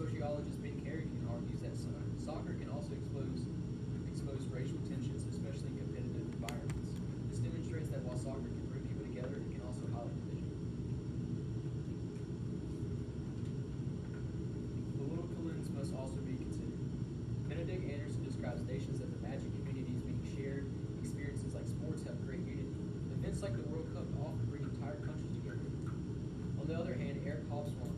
Sociologist Ben Carrigan argues that soccer can also expose racial tensions, especially in competitive environments. This demonstrates that while soccer can bring people together, it can also highlight division. Political lens must also be considered. Benedict Anderson describes nations as imagined communities being shared experiences like sports have great unity. Events like the World Cup often bring entire countries together. On the other hand, Eric Hobsbawm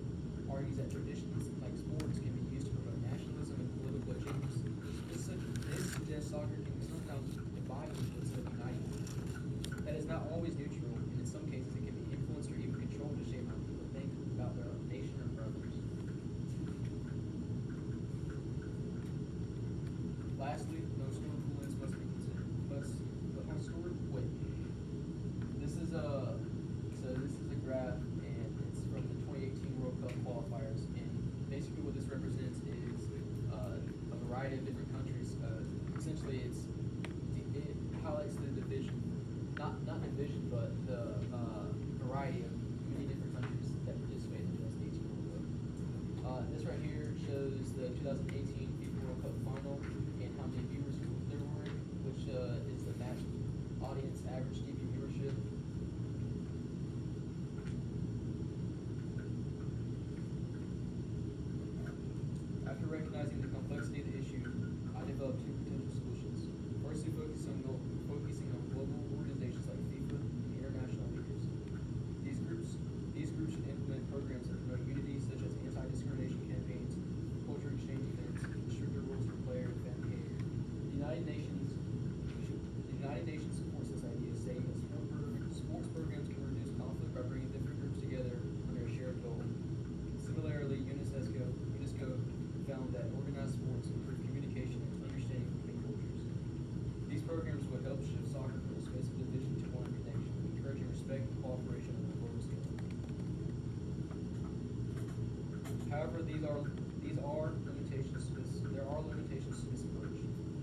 argues that traditions like sports can be used to promote nationalism and political agendas. This suggests soccer can sometimes divide people instead of uniting them. That is not always neutral, and in some cases it can be influenced or even controlled to shape how people think about their own nation or brothers. Lastly, the historical lens must be considered. Wait. This is a graph, and it's from the 2018 World Cup qualifiers. And basically, what this represents is a variety of different countries. Essentially, it highlights the division, not division, but the variety of many different countries that participated in the 2018 World Cup. This right here shows the 2018 FIFA World Cup final and how many viewers there were, which is the match audience average TV viewership. After recognizing the complexity of the issue, I developed two potential solutions. Firstly, focusing on global organizations like FIFA and international leaders. These groups should implement programs that promote unity, such as anti-discrimination campaigns, culture exchange events, and stricter rules for player and fan behavior. The United Nations supports this idea, saying that sports programs can reduce conflict by bringing different groups together under a shared goal. Similarly, UNESCO found that organized sports improve communication and understanding between cultures. These programs would help shift soccer from a space of division to one of connection, encouraging respect and cooperation on a global scale. However, there are limitations to this approach.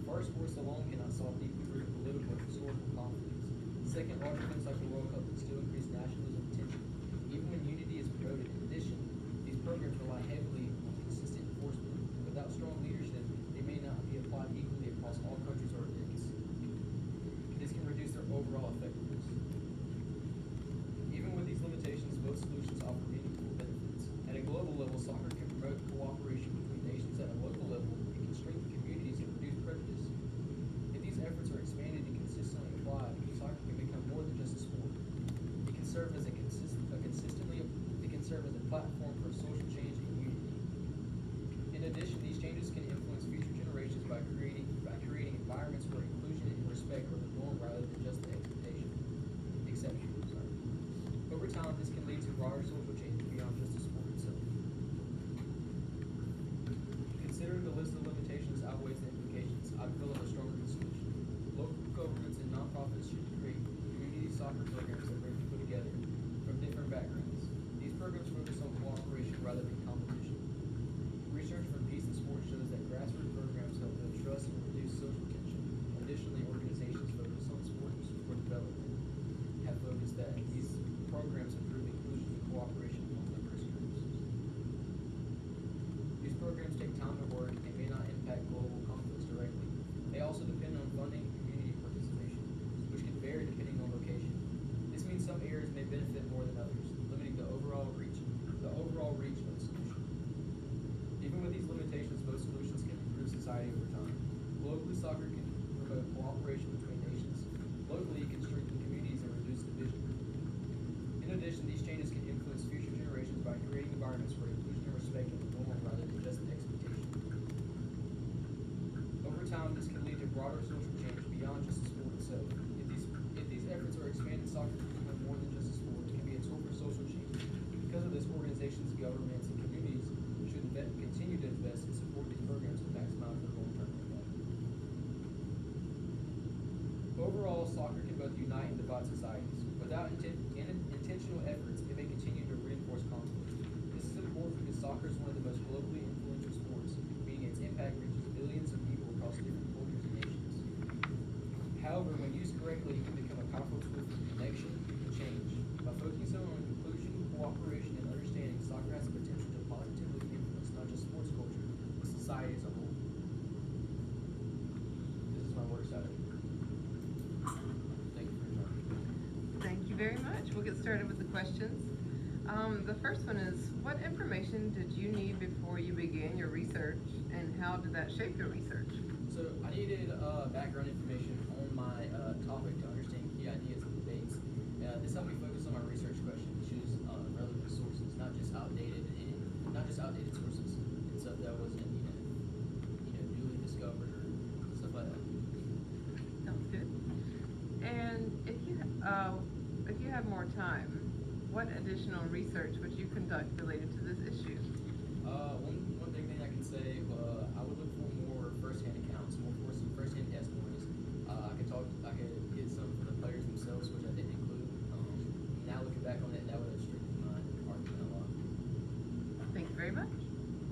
First, sports alone cannot solve deeply rooted political and historical conflicts. Second, large events like the World Cup can still increase nationalism and tension, even when unity is promoted. In addition, these programs rely heavily on consistent enforcement. Without strong leadership, they may not be applied equally across all countries or events. This can reduce their overall effectiveness. Even with these limitations, both solutions offer meaningful benefits. At a global level, soccer can promote cooperation between nations. At a local level, it can strengthen communities and reduce prejudice. If these efforts are expanded and consistently applied, soccer can become more than just a sport. It can serve as a platform for social change and unity. In addition, these changes can influence future generations by creating environments where inclusion and respect are the norm rather than just the exception. Over time, this can lead to broader social change beyond just the sport itself. Considering the list of limitations outweighs the implications, I developed a stronger solution. Local governments and nonprofits should create community soccer programs that bring people together from different backgrounds. These programs focus on cooperation rather than competition. Research from Peace and Sport shows that grassroots programs help build trust and reduce social tension. Additionally, organizations focused on sports for development have focused that these programs improve inclusion and cooperation among diverse groups. These programs take time to work and may not impact global conflicts directly. They also depend on funding and community participation, which can vary depending on location. This means some areas may benefit more than others, limiting the overall reach of the solution. Even with these limitations, both solutions can improve society over time. Globally, soccer can promote cooperation between nations. Locally, it can strengthen communities and reduce division. In addition, these changes can influence future generations by creating environments where inclusion and respect are the norm rather than just the expectation. Over time, this can lead to broader social change beyond just the sport itself. If these efforts are expanded, soccer can become more than just a sport. It can be a tool for social change. Because of this, organizations, governments, and communities should continue to invest and support these programs to maximize their long-term impact. Overall, soccer can both unite and divide societies. Without intentional efforts, it may continue to reinforce conflict. This is important because soccer is one of the most globally influential sports, meaning its impact reaches billions of people across different cultures and nations. However, when used correctly, it can become a powerful tool for connection and change. By focusing on inclusion, cooperation, and understanding, soccer has the potential to positively influence not just sports society as a whole. This is my work study. Thank you for your time. Thank you very much. We'll get started with the questions. The first one is, what information did you need before you began your research, and how did that shape your research? So I needed background information on my topic to understand key ideas and debates. This helped me focus on my research question, choose relevant sources, not just outdated sources and stuff that wasn't newly discovered or stuff like that. Sounds good. And if you have more time, what additional research would you conduct related to this issue?